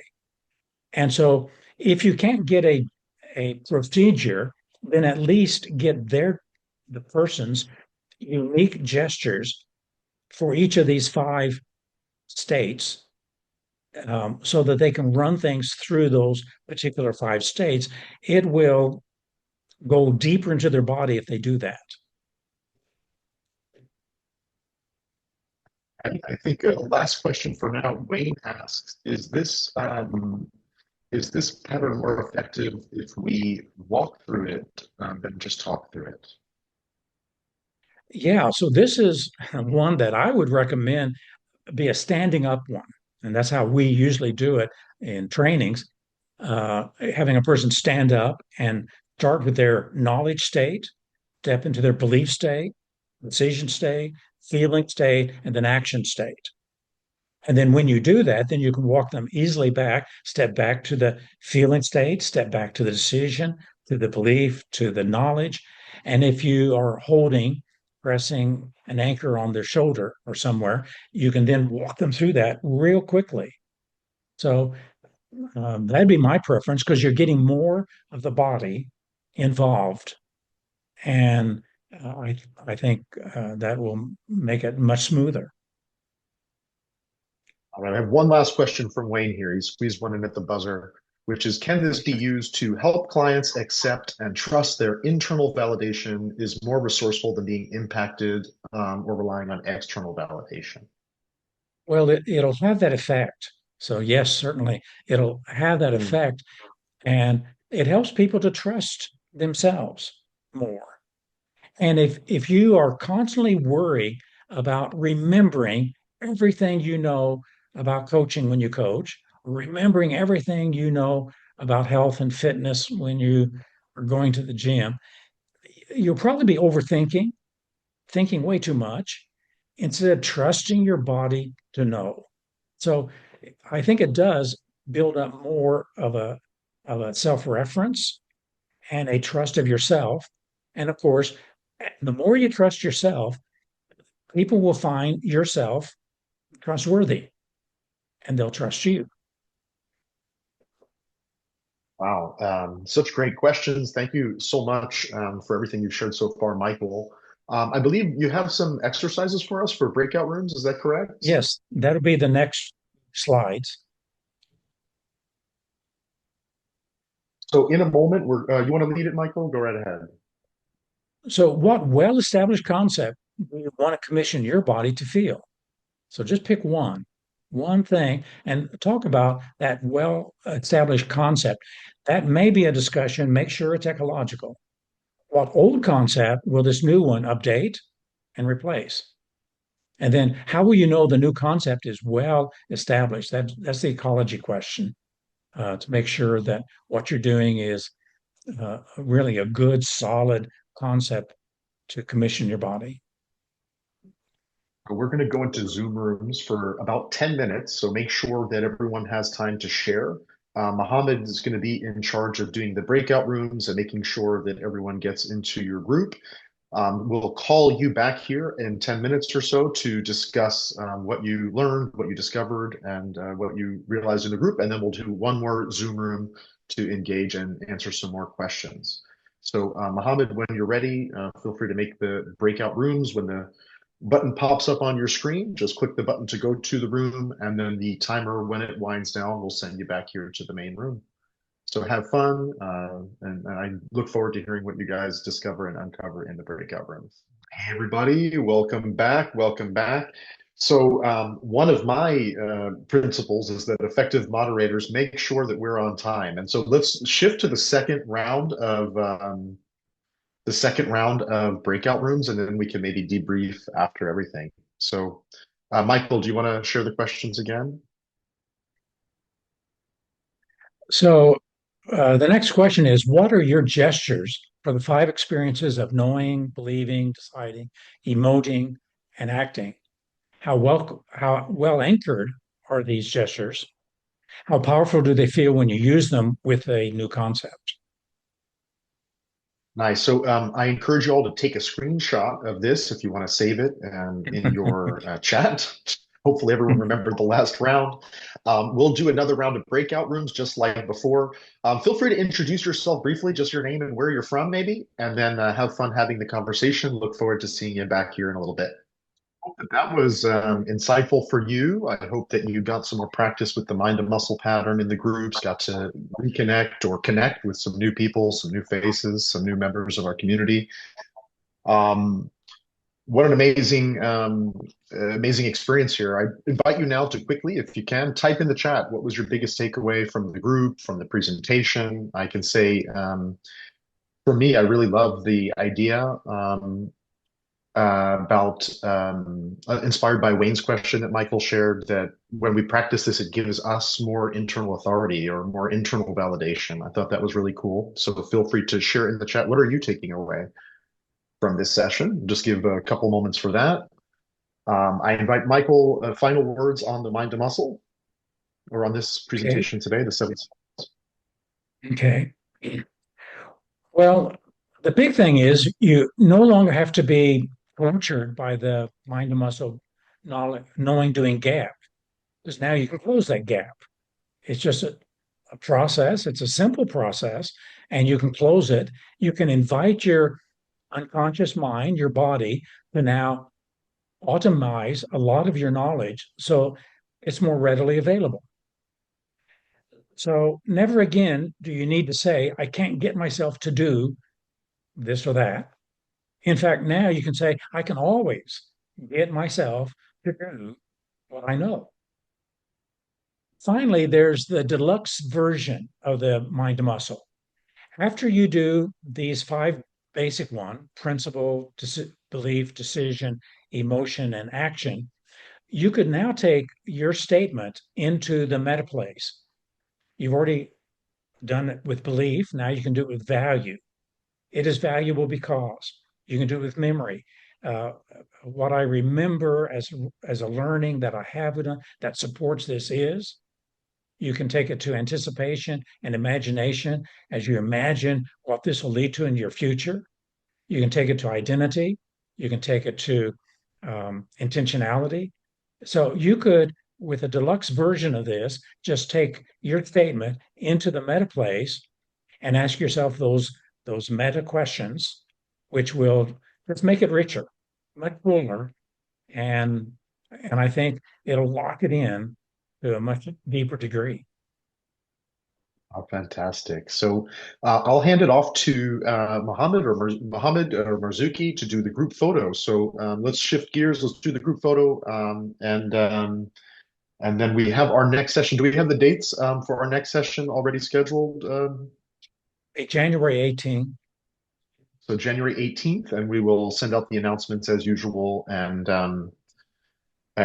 And so if you can't get a procedure, then at least get the person's unique gestures for each of these 5 states so that they can run things through those particular 5 states. It will go deeper into their body if they do that. I think last question for now, Wayne asks, is this pattern more effective if we walk through it than just talk through it? Yeah, so this is one that I would recommend be a standing up one. And that's how we usually do it in trainings, having a person stand up and start with their knowledge state, step into their belief state, decision state, feeling state, and then action state. And then when you do that, then you can walk them easily back, step back to the feeling state, step back to the decision, to the belief, to the knowledge. And if you are holding, pressing an anchor on their shoulder or somewhere, you can then walk them through that real quickly. So that'd be my preference because you're getting more of the body involved. And I think that will make it much smoother. All right, I have one last question from Wayne here. He squeezed one in at the buzzer, which is, can this be used to help clients accept and trust their internal validation is more resourceful than being impacted or relying on external validation? Well, it'll have that effect. So yes, certainly it'll have that effect. And it helps people to trust themselves more. And if you are constantly worried about remembering everything you know about coaching when you coach, remembering everything you know about health and fitness when you are going to the gym, you'll probably be overthinking, thinking way too much, instead of trusting your body to know. So I think it does build up more of a self-reference and a trust of yourself. And of course, the more you trust yourself, people will find yourself trustworthy and they'll trust you. Wow, such great questions. Thank you so much for everything you've shared so far, Michael. I believe you have some exercises for us for breakout rooms. Is that correct? Yes, that'll be the next slides. So in a moment, you want to lead it, Michael? Go right ahead. So what well-established concept do you want to commission your body to feel? So just pick one thing, and talk about that well-established concept. That may be a discussion. Make sure it's ecological. What old concept will this new one update and replace? And then how will you know the new concept is well established? That's the ecology question, to make sure that what you're doing is really a good, solid concept to commission your body. We're going to go into Zoom rooms for about 10 minutes, so make sure that everyone has time to share. Mohammed is going to be in charge of doing the breakout rooms and making sure that everyone gets into your group. We'll call you back here in 10 minutes or so to discuss what you learned, what you discovered, and what you realized in the group. And then we'll do one more Zoom room to engage and answer some more questions. So Mohammed, when you're ready, feel free to make the breakout rooms. When the button pops up on your screen, just click the button to go to the room, and then the timer, when it winds down, will send you back here to the main room. So have fun, and I look forward to hearing what you guys discover and uncover in the breakout rooms. Hey, everybody, welcome back, welcome back. So one of my principles is that effective moderators make sure that we're on time. And so let's shift to the second round of breakout rooms, and then we can maybe debrief after everything. So Michael, do you want to share the questions again? So the next question is, what are your gestures for the 5 experiences of knowing, believing, deciding, emoting, and acting? How well anchored are these gestures? How powerful do they feel when you use them with a new concept? Nice. So I encourage you all to take a screenshot of this if you want to save it in your chat. Hopefully everyone remembered the last round. We'll do another round of breakout rooms just like before. Feel free to introduce yourself briefly, just your name and where you're from maybe, and then have fun having the conversation. Look forward to seeing you back here in a little bit. Hope that was insightful for you. I hope that you got some more practice with the mind to muscle pattern in the groups, got to reconnect or connect with some new people, some new faces, some new members of our community. What an amazing, amazing experience here. I invite you now to quickly, if you can, type in the chat. What was your biggest takeaway from the group, from the presentation? I can say, for me, I really love the idea inspired by Wayne's question that Michael shared, that when we practice this, it gives us more internal authority or more internal validation. I thought that was really cool. So feel free to share in the chat. What are you taking away from this session? Just give a couple moments for that. I invite Michael, final words on the mind to muscle, or on this presentation today, the seventh. Okay. Well, the big thing is you no longer have to be tortured by the mind to muscle knowledge, knowing doing gap, because now you can close that gap. It's just a process. It's a simple process, and you can close it. You can invite your unconscious mind, your body, to now automize a lot of your knowledge so it's more readily available. So never again do you need to say, I can't get myself to do this or that. In fact, now you can say, I can always get myself to do what I know. Finally, there's the deluxe version of the mind to muscle. After you do these 5 basic one, principle, belief, decision, emotion, and action, you could now take your statement into the meta place. You've already done it with belief. Now you can do it with value. It is valuable because you can do it with memory. What I remember as a learning that I have done that supports this is. You can take it to anticipation and imagination as you imagine what this will lead to in your future. You can take it to identity. You can take it to intentionality. So you could, with a deluxe version of this, just take your statement into the meta place and ask yourself those meta questions, which will let's make it richer, much fuller, and I think it'll lock it in to a much deeper degree. Oh, fantastic. So I'll hand it off to Mohammed or Marzuki to do the group photo. So let's shift gears. Let's do the group photo, and then we have our next session. Do we have the dates for our next session already scheduled? January 18th. So January 18th, and we will send out the announcements as usual, and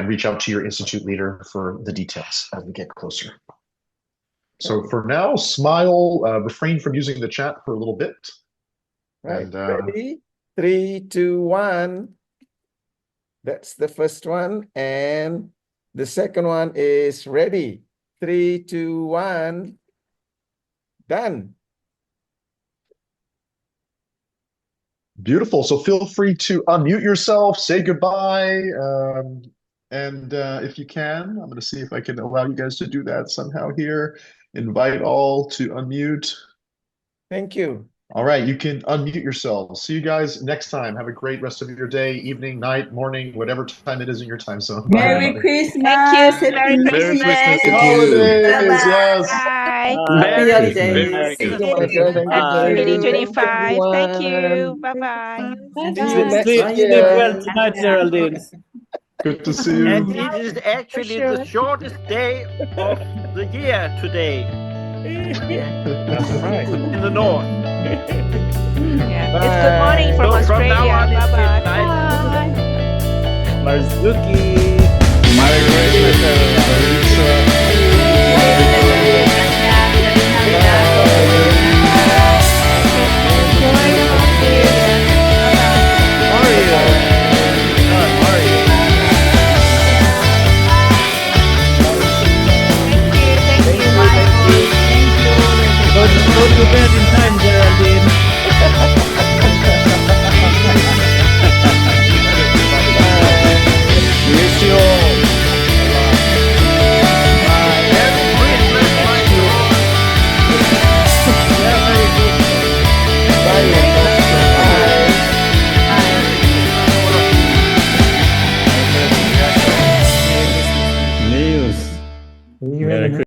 reach out to your institute leader for the details as we get closer. So for now, smile, refrain from using the chat for a little bit. Right. And, Ready? 3, 2, 1. That's the first one. And the second one is ready. 3, 2, 1. Done. Beautiful. So feel free to unmute yourself, say goodbye. And if you can, I'm going to see if I can allow you guys to do that somehow here. Invite all to unmute. Thank you. All right, you can unmute yourselves. See you guys next time. Have a great rest of your day, evening, night, morning, whatever time it is in your time zone. Merry Bye. Christmas. Thank you. Happy Merry Christmas. Christmas to Happy you. holidays, yes. Bye. Merry Happy Merry holidays. Thank you, Christmas. Michael. Thank you, Bye. Jerry. 2025. Thank you. everyone. Bye-bye. See you next Sleep year. well tonight, Geraldine. Good to see you. And it is actually the shortest day of the year today That's right. in the north. Yeah. It's good morning from So from now Australia. on, it's Bye-bye. midnight. Bye. Marzuki. Merry Thank you, Michael. Go to bed in time, Geraldine.